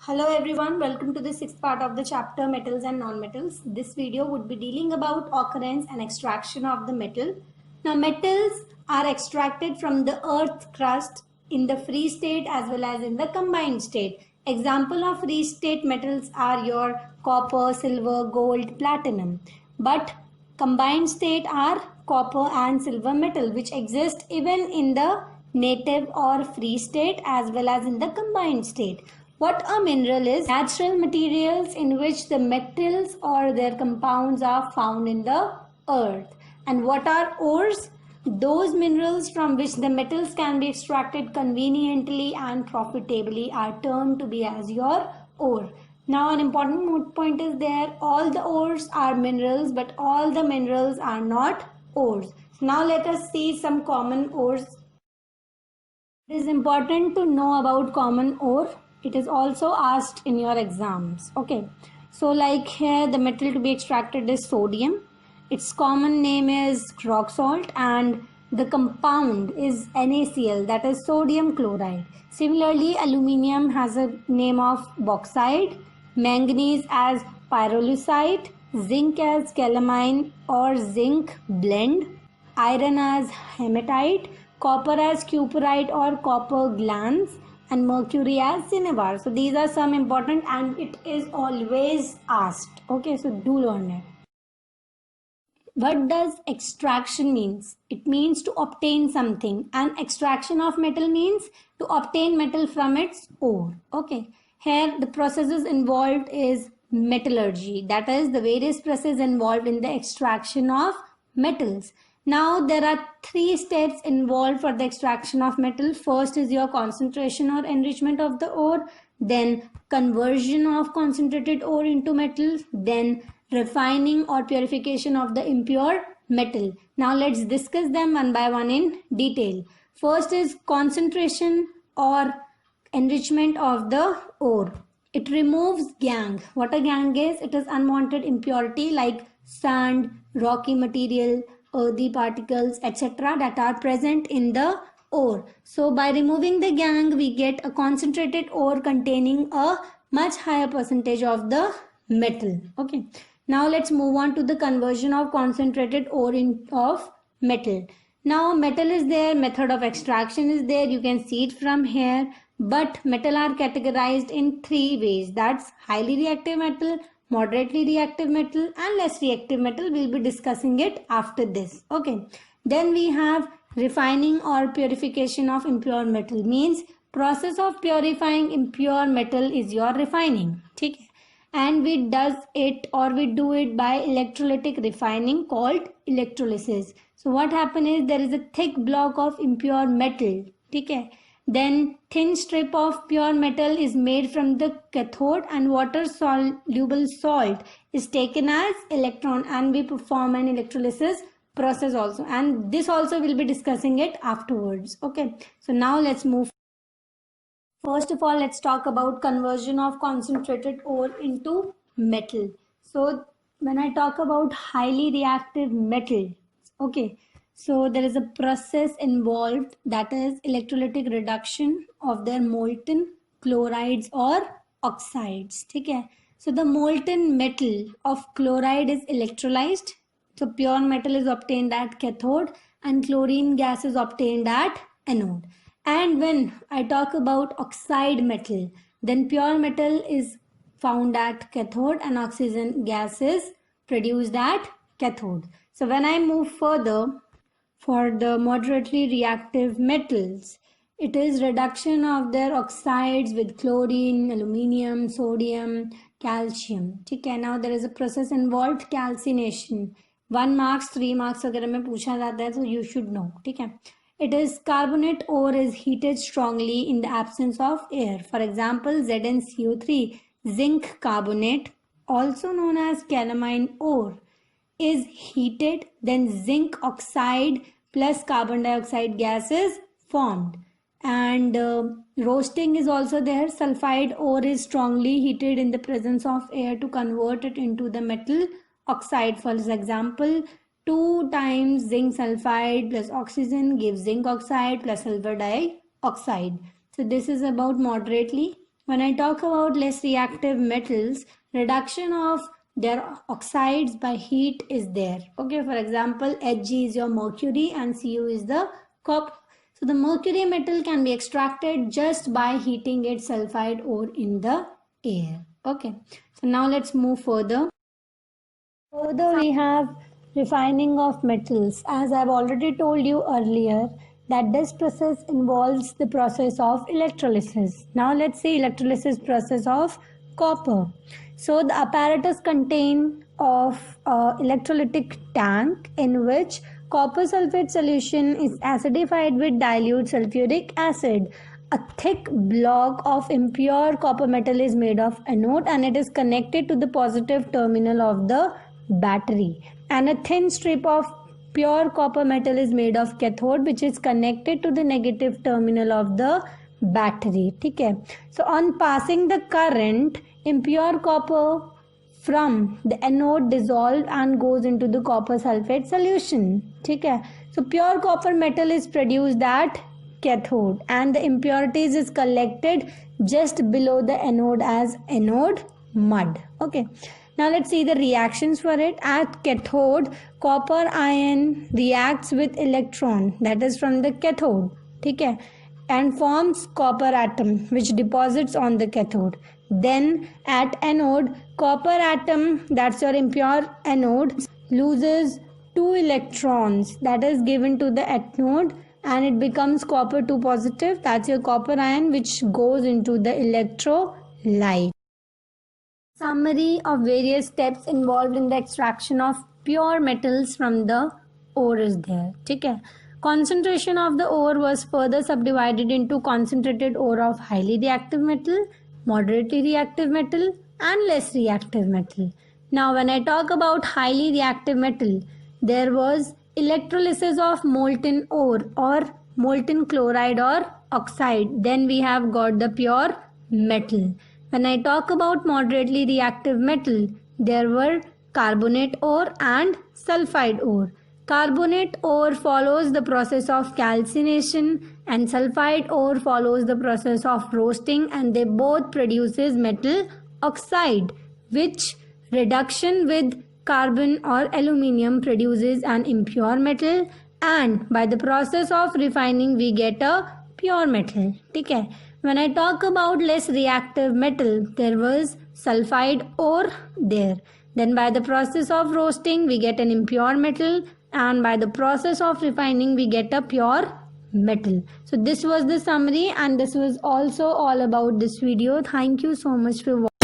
Hello everyone, welcome to the sixth part of the chapter metals and non-metals. This video would be dealing about occurrence and extraction of the metal. Now metals are extracted from the earth crust in the free state as well as in the combined state. Example of free state metals are your copper, silver, gold, platinum. But combined state are copper and silver metal which exist even in the native or free state as well as in the combined state. What a mineral is? Natural materials in which the metals or their compounds are found in the earth. And what are ores? Those minerals from which the metals can be extracted conveniently and profitably are termed to be as your ore. Now an important point is there, all the ores are minerals but all the minerals are not ores. Now let us see some common ores. It is important to know about common ore. It is also asked in your exams. Okay, so like here the metal to be extracted is sodium. Its common name is rock salt and the compound is NaCl, that is sodium chloride. Similarly, aluminium has a name of bauxite, manganese as pyrolusite, zinc as calamine or zinc blende, iron as hematite, copper as cuprite or copper glans, and mercury as cinnabar. So these are some important and it is always asked. Okay, so do learn it. What does extraction means? It means to obtain something, and extraction of metal means to obtain metal from its ore. Okay, here the processes involved is metallurgy, that is the various processes involved in the extraction of metals. Now there are three steps involved for the extraction of metal. First is your concentration or enrichment of the ore, then conversion of concentrated ore into metal, then refining or purification of the impure metal. Now let's discuss them one by one in detail. First is concentration or enrichment of the ore. It removes gangue. What a gangue is? It is unwanted impurity like sand, rocky material, earthy particles, etc. that are present in the ore. So by removing the gangue, we get a concentrated ore containing a much higher percentage of the metal. Okay. Now let's move on to the conversion of concentrated ore of metal. Now metal is there, method of extraction is there, you can see it from here. But metal are categorized in three ways. That's highly reactive metal, moderately reactive metal and less reactive metal. We'll be discussing it after this. Okay, then we have refining or purification of impure metal, means process of purifying impure metal is your refining. Okay, and we do it by electrolytic refining called electrolysis. So what happens is there is a thick block of impure metal. Okay, then thin strip of pure metal is made from the cathode and water soluble salt is taken as electron and we perform an electrolysis process also, and this also will be discussing it afterwards. Okay, so now let's move. First of all, let's talk about conversion of concentrated ore into metal. So when I talk about highly reactive metal, okay, so there is a process involved, that is electrolytic reduction of their molten chlorides or oxides. Okay, so the molten metal of chloride is electrolyzed. So pure metal is obtained at cathode and chlorine gas is obtained at anode. And when I talk about oxide metal, then pure metal is found at cathode and oxygen gas is produced at cathode. So when I move further, for the moderately reactive metals, it is reduction of their oxides with chlorine, aluminium, sodium, calcium. Okay, now there is a process involved, calcination. 1 marks, 3 marks वगैरह में पूछा जाता है, so you should know. ठीक है, it is carbonate ore is heated strongly in the absence of air. For example, ZnCO3, zinc carbonate, also known as calamine ore, is heated, then zinc oxide plus carbon dioxide gas is formed, and roasting is also there. Sulfide ore is strongly heated in the presence of air to convert it into the metal oxide. For example, 2 times zinc sulfide plus oxygen gives zinc oxide plus sulfur dioxide. So this is about moderately When I talk about less reactive metals, reduction of their oxides by heat is there. Okay, for example, Hg is your mercury and Cu is the copper. So the mercury metal can be extracted just by heating its sulfide ore in the air. Okay, so now let's move further. Further, we have refining of metals. As I've already told you earlier, that this process involves the process of electrolysis. Now let's see electrolysis process of copper. So the apparatus contain of electrolytic tank in which copper sulfate solution is acidified with dilute sulfuric acid. A thick block of impure copper metal is made of anode and it is connected to the positive terminal of the battery, and a thin strip of pure copper metal is made of cathode which is connected to the negative terminal of the battery. Okay, so on passing the current, impure copper from the anode dissolved and goes into the copper sulfate solution. Okay, so pure copper metal is produced at cathode and the impurities is collected just below the anode as anode mud. Okay, now let's see the reactions for it. At cathode, copper ion reacts with electron, that is from the cathode, okay, and forms copper atom which deposits on the cathode. Then at anode, copper atom, that's your impure anode, loses 2 electrons, that is given to the anode, and it becomes copper 2 positive, that's your copper ion which goes into the electrolyte. Summary of various steps involved in the extraction of pure metals from the ore is there. Okay. Concentration of the ore was further subdivided into concentrated ore of highly reactive metal, moderately reactive metal, and less reactive metal. Now when I talk about highly reactive metal, there was electrolysis of molten ore or molten chloride or oxide. Then we have got the pure metal. When I talk about moderately reactive metal, there were carbonate ore and sulfide ore. Carbonate ore follows the process of calcination and sulfide ore follows the process of roasting, and they both produces metal oxide, which reduction with carbon or aluminium produces an impure metal, and by the process of refining we get a pure metal. Okay. When I talk about less reactive metal, there was sulfide ore there. Then by the process of roasting, we get an impure metal, and by the process of refining, we get a pure metal. So this was the summary, and this was also all about this video. Thank you so much for watching.